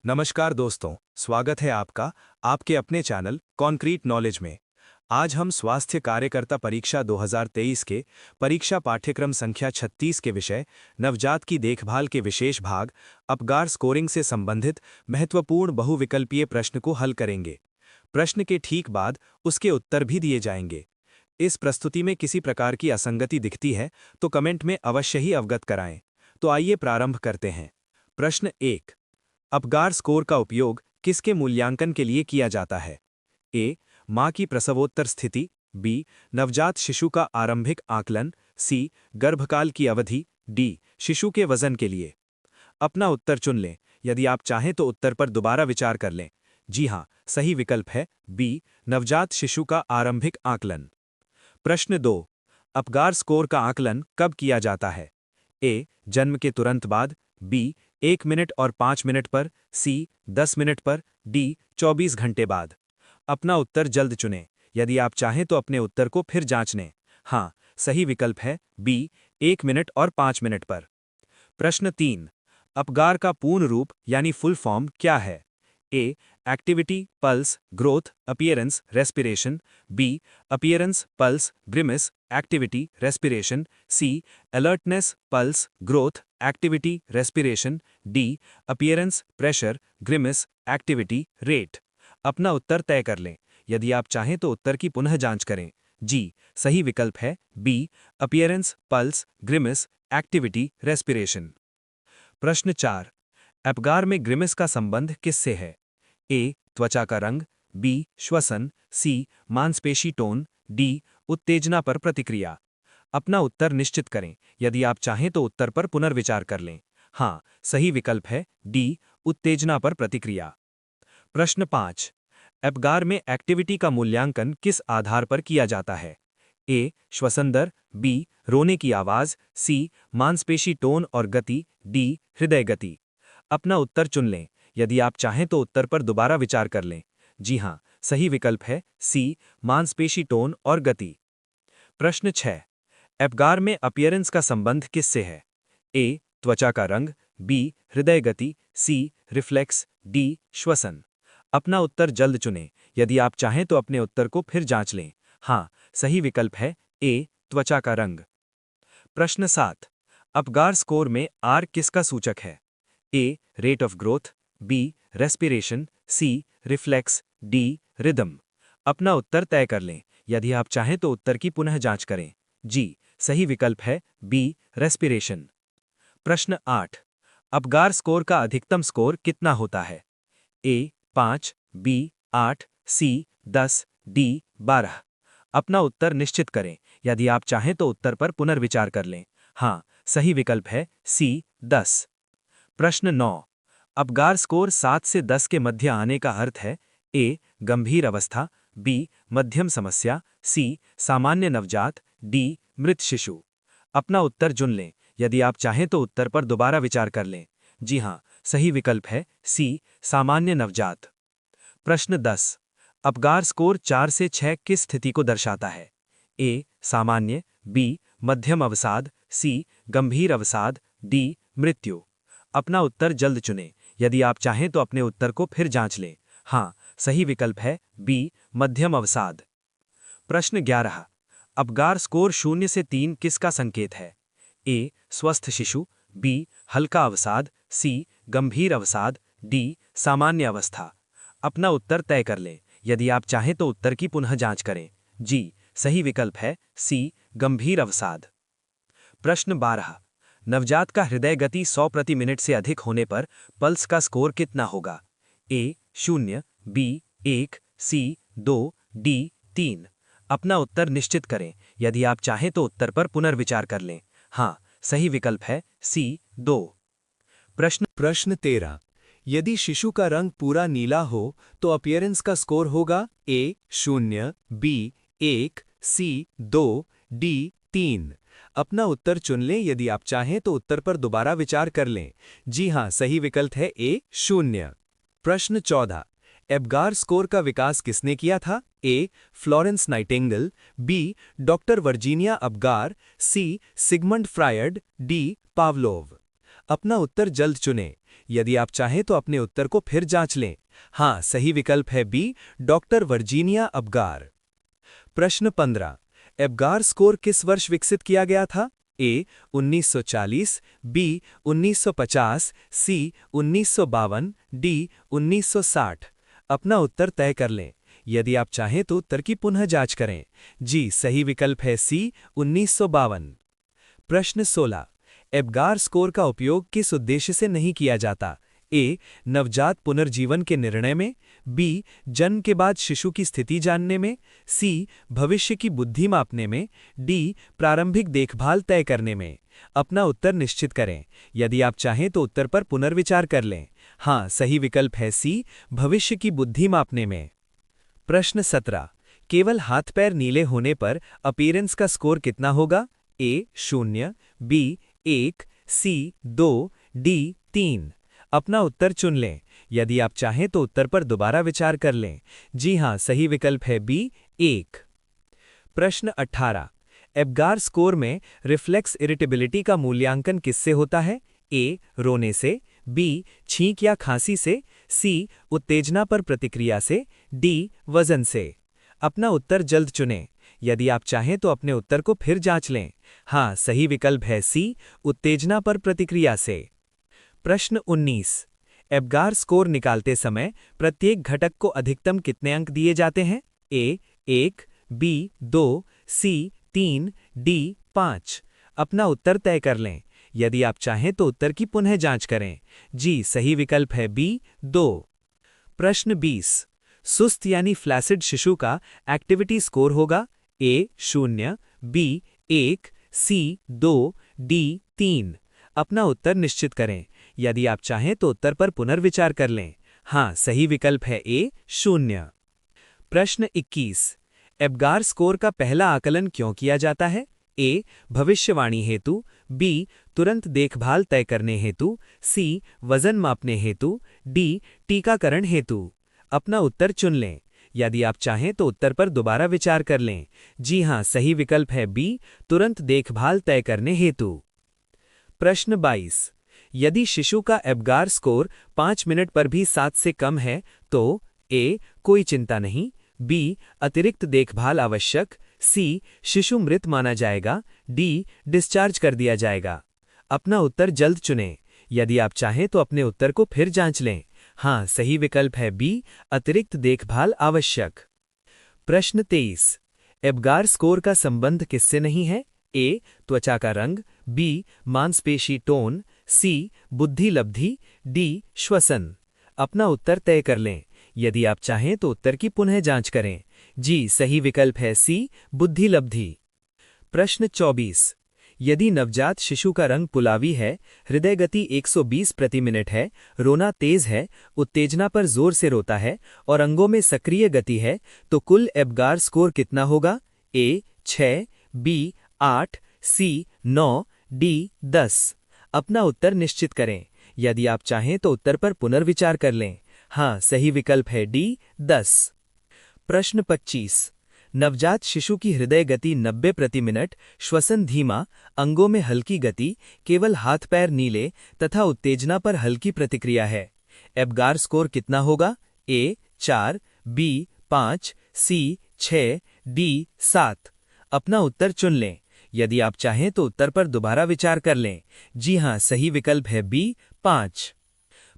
नमस्कार दोस्तों, स्वागत है आपका आपके अपने चैनल कॉन्क्रीट नॉलेज में। आज हम स्वास्थ्य कार्यकर्ता परीक्षा 2023 के परीक्षा पाठ्यक्रम संख्या 36 के विषय नवजात की देखभाल के विशेष भाग अपगार स्कोरिंग से संबंधित महत्वपूर्ण बहुविकल्पीय प्रश्न को हल करेंगे। प्रश्न के ठीक बाद उसके उत्तर भी दिए जाएंगे। इस प्रस्तुति में किसी प्रकार की असंगति दिखती है तो कमेंट में अवश्य ही अवगत कराएं। तो आइए प्रारंभ करते हैं। प्रश्न 1। अपगार स्कोर का उपयोग किसके मूल्यांकन के लिए किया जाता है? ए. मां की प्रसवोत्तर स्थिति, बी. नवजात शिशु का आरंभिक आकलन, सी. गर्भकाल की अवधि, डी. शिशु के वजन के लिए। अपना उत्तर चुन लें। यदि आप चाहें तो उत्तर पर दोबारा विचार कर लें। जी हां, सही विकल्प है बी. नवजात शिशु का आरंभिक आकलन। प्रश्न 2। अपगार स्कोर का आकलन कब किया जाता है? ए. जन्म के तुरंत बाद, बी. 1 मिनट और 5 मिनट पर, सी. 10 मिनट पर, डी. 24 घंटे बाद। अपना उत्तर जल्द चुनें। यदि आप चाहें तो अपने उत्तर को फिर जांच लें। हाँ, सही विकल्प है बी. 1 मिनट और 5 मिनट पर। प्रश्न 3। अपगार का पूर्ण रूप यानी फुल फॉर्म क्या है? A. Activity, pulse, growth, appearance, respiration, B. Appearance, pulse, grimace, activity, respiration, C. Alertness, pulse, growth, activity, respiration, D. Appearance, pressure, grimace, activity, rate. अपना उत्तर तय कर लें। यदि आप चाहें तो उत्तर की पुनः जांच करें। जी, सही विकल्प है B. Appearance, pulse, grimace, activity, respiration. प्रश्न 4। अपगार में ग्रिमिस का संबंध किससे है? ए. त्वचा का रंग, बी. श्वसन, सी. मांसपेशी टोन, डी. उत्तेजना पर प्रतिक्रिया। अपना उत्तर निश्चित करें। यदि आप चाहें तो उत्तर पर पुनर्विचार कर लें। हाँ, सही विकल्प है डी. उत्तेजना पर प्रतिक्रिया। प्रश्न 5। अपगार में एक्टिविटी का मूल्यांकन किस आधार पर किया जाता है? ए. श्वसन दर, बी. रोने की आवाज, सी. मांसपेशी टोन और गति, डी. हृदय गति। अपना उत्तर चुन लें। यदि आप चाहें तो उत्तर पर दोबारा विचार कर लें। जी हां, सही विकल्प है सी. मांसपेशी टोन और गति। प्रश्न 6। अपगार में अपीयरेंस का संबंध किससे है? ए. त्वचा का रंग, बी. हृदय गति, सी. Reflex, D. श्वसन। अपना उत्तर जल्द चुनें। यदि आप चाहें तो अपने उत्तर को फिर जांच लें। हाँ, सही विकल्प है ए. त्वचा का रंग। प्रश्न 7। अपगार स्कोर में आर किसका सूचक है? A. Rate of growth, B. Respiration, C. Reflex, D. Rhythm. अपना उत्तर तय कर लें। यदि आप चाहें तो उत्तर की पुनः जांच करें। जी, सही विकल्प है बी. रेस्पिरेशन। प्रश्न 8। अपगार स्कोर का अधिकतम स्कोर कितना होता है? ए. 5, बी. 8, सी. 10, डी. 12। अपना उत्तर निश्चित करें। यदि आप चाहें तो उत्तर पर पुनर्विचार कर लें। हाँ, सही विकल्प है सी. 10। प्रश्न 9। अपगार स्कोर 7 से 10 के मध्य आने का अर्थ है? ए. गंभीर अवस्था, बी. मध्यम समस्या, सी. सामान्य नवजात, डी. मृत शिशु। अपना उत्तर चुन लें। यदि आप चाहें तो उत्तर पर दोबारा विचार कर लें। जी हां, सही विकल्प है सी. सामान्य नवजात। प्रश्न 10। अपगार स्कोर 4 से 6 किस स्थिति को दर्शाता है? ए. सामान्य, बी. मध्यम अवसाद, सी. गंभीर अवसाद, डी. मृत्यु। अपना उत्तर जल्द चुनें। यदि आप चाहें तो अपने उत्तर को फिर जांच लें। हाँ, सही विकल्प है बी. मध्यम अवसाद। प्रश्न 11। अपगार स्कोर 0 से 3 किसका संकेत है? ए. स्वस्थ शिशु, बी. हल्का अवसाद, सी. गंभीर अवसाद, डी. सामान्य अवस्था। अपना उत्तर तय कर लें। यदि आप चाहें तो उत्तर की पुनः जांच करें। जी, सही विकल्प है सी. गंभीर अवसाद। प्रश्न 12। नवजात का हृदय गति 100 प्रति मिनट से अधिक होने पर पल्स का स्कोर कितना होगा? ए. 0, बी. 1, सी. 2, डी. 3। अपना उत्तर निश्चित करें। यदि आप चाहें तो उत्तर पर पुनर्विचार कर लें। हाँ, सही विकल्प है सी. 2। प्रश्न 13। यदि शिशु का रंग पूरा नीला हो तो अपीयरेंस का स्कोर होगा? ए. 0, बी. 1, सी. 2, डी. 3। अपना उत्तर चुन लें। यदि आप चाहें तो उत्तर पर दोबारा विचार कर लें। जी हां, सही विकल्प है ए. 0। प्रश्न 14। अपगार स्कोर का विकास किसने किया था? A. Florence Nightingale, B. Doctor Virginia Apgar, C. Sigmund Freud, D. Pavlov. अपना उत्तर जल्द चुनें। यदि आप चाहें तो अपने उत्तर को फिर जांच लें। हाँ, सही विकल्प है बी, डॉक्टर वर्जीनिया अबगार। प्रश्न 15। एबगार स्कोर किस वर्ष विकसित किया गया था? ए 1940, बी 1950, सी 1952, डी 1960। अपना उत्तर तय कर लें। यदि आप चाहें तो उत्तर की पुनः जांच करें। जी, सही विकल्प है सी 1952। प्रश्न 16। एबगार स्कोर का उपयोग किस उद्देश्य से नहीं किया जाता? ए नवजात पुनर्जीवन के निर्णय में, बी जन्म के बाद शिशु की स्थिति जानने में, सी भविष्य की बुद्धि मापने में, डी प्रारंभिक देखभाल तय करने में। अपना उत्तर निश्चित करें। यदि आप चाहें तो उत्तर पर पुनर्विचार कर लें। हाँ, सही विकल्प है सी, भविष्य की बुद्धि मापने में। प्रश्न 17। केवल हाथ पैर नीले होने पर अपीयरेंस का स्कोर कितना होगा? ए 0, बी 1, सी 2, डी 3। अपना उत्तर चुन लें। यदि आप चाहें तो उत्तर पर दोबारा विचार कर लें। जी हां, सही विकल्प है बी 1। प्रश्न 18। एबगार स्कोर में रिफ्लेक्स इरिटेबिलिटी का मूल्यांकन किससे होता है? ए रोने से, बी छींक या खांसी से, सी उत्तेजना पर प्रतिक्रिया से, डी वजन से। अपना उत्तर जल्द चुनें। यदि आप चाहें तो अपने उत्तर को फिर जांच लें। हाँ, सही विकल्प है सी, उत्तेजना पर प्रतिक्रिया से। प्रश्न 19। एबगार स्कोर निकालते समय प्रत्येक घटक को अधिकतम कितने अंक दिए जाते हैं? ए 1, बी 2, सी 3, डी 5। अपना उत्तर तय कर लें। यदि आप चाहें तो उत्तर की पुनः जांच करें। जी, सही विकल्प है बी 2। प्रश्न 20। सुस्त यानी फ्लैसिड शिशु का एक्टिविटी स्कोर होगा? ए 0, बी 1, सी 2, डी 3। अपना उत्तर निश्चित करें। यदि आप चाहें तो उत्तर पर पुनर्विचार कर लें। हाँ, सही विकल्प है ए 0। प्रश्न 21। एबगार स्कोर का पहला आकलन क्यों किया जाता है? ए भविष्यवाणी हेतु, बी तुरंत देखभाल तय करने हेतु, सी वजन मापने हेतु, डी टीकाकरण हेतु। अपना उत्तर चुन लें। यदि आप चाहें तो उत्तर पर दोबारा विचार कर लें। जी हां, सही विकल्प है बी, तुरंत देखभाल तय करने हेतु। प्रश्न 22। यदि शिशु का एबगार स्कोर 5 मिनट पर भी 7 से कम है तो ए कोई चिंता नहीं, बी अतिरिक्त देखभाल आवश्यक, सी शिशु मृत माना जाएगा, डी डिस्चार्ज कर दिया जाएगा। अपना उत्तर जल्द चुनें। यदि आप चाहें तो अपने उत्तर को फिर जांच लें। हाँ, सही विकल्प है बी, अतिरिक्त देखभाल आवश्यक। प्रश्न 23। एबगार स्कोर का संबंध किससे नहीं है? ए त्वचा का रंग, बी मांसपेशी टोन, सी बुद्धि लब्धि, डी श्वसन। अपना उत्तर तय कर लें। यदि आप चाहें तो उत्तर की पुनः जांच करें। जी, सही विकल्प है सी, बुद्धि लब्धि। प्रश्न 24। यदि नवजात शिशु का रंग पुलावी है, हृदय गति 120 प्रति मिनट है, रोना तेज है, उत्तेजना पर जोर से रोता है और अंगों में सक्रिय गति है, तो कुल एबगार स्कोर कितना होगा? ए 6, बी 8, सी 9, डी 10। अपना उत्तर निश्चित करें। यदि आप चाहें तो उत्तर पर पुनर्विचार कर लें। हाँ, सही विकल्प है डी 10। प्रश्न 25। नवजात शिशु की हृदय गति 90 प्रति मिनट, श्वसन धीमा, अंगों में हल्की गति, केवल हाथ पैर नीले तथा उत्तेजना पर हल्की प्रतिक्रिया है। एबगार स्कोर कितना होगा? ए 4, बी 5, सी 6, डी 7। अपना उत्तर चुन लें। यदि आप चाहें तो उत्तर पर दोबारा विचार कर लें। जी हां, सही विकल्प है बी 5।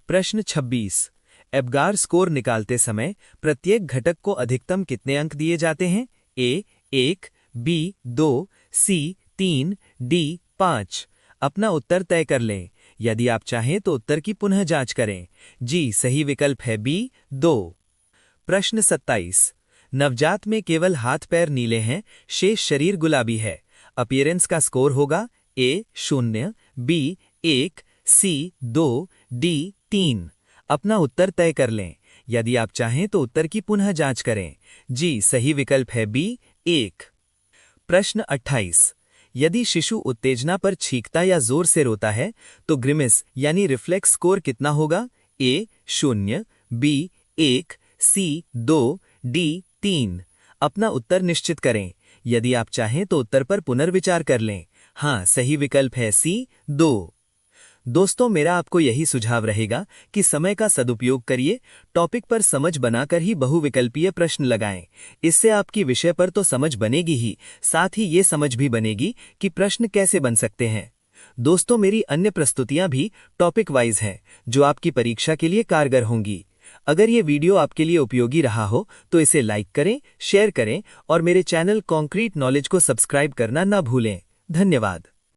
प्रश्न 26। एबगार स्कोर निकालते समय प्रत्येक घटक को अधिकतम कितने अंक दिए जाते हैं? ए 1, बी 2, सी 3, डी 5। अपना उत्तर तय कर लें। यदि आप चाहें तो उत्तर की पुनः जांच करें। जी, सही विकल्प है बी 2। प्रश्न 27। नवजात में केवल हाथ पैर नीले हैं, शेष शरीर गुलाबी है। अपीयरेंस का स्कोर होगा? ए 0, बी 1, सी 2, डी 3। अपना उत्तर तय कर लें। यदि आप चाहें तो उत्तर की पुनः जांच करें। जी, सही विकल्प है बी 1। प्रश्न 28। यदि शिशु उत्तेजना पर छींकता या जोर से रोता है तो ग्रिमिस यानी रिफ्लेक्स स्कोर कितना होगा? ए 0, बी 1, सी 2, डी 3। अपना उत्तर निश्चित करें। यदि आप चाहें तो उत्तर पर पुनर्विचार कर लें। हाँ, सही विकल्प है सी 2। दोस्तों, मेरा आपको यही सुझाव रहेगा कि समय का सदुपयोग करिए, टॉपिक पर समझ बनाकर ही बहुविकल्पीय प्रश्न लगाएं। इससे आपकी विषय पर तो समझ बनेगी ही, साथ ही ये समझ भी बनेगी कि प्रश्न कैसे बन सकते हैं। दोस्तों, मेरी अन्य प्रस्तुतियां भी टॉपिक वाइज हैं, जो आपकी परीक्षा के लिए कारगर होंगी। अगर ये वीडियो आपके लिए उपयोगी रहा हो तो इसे लाइक करें, शेयर करें और मेरे चैनल कॉन्क्रीट नॉलेज को सब्सक्राइब करना ना भूलें। धन्यवाद।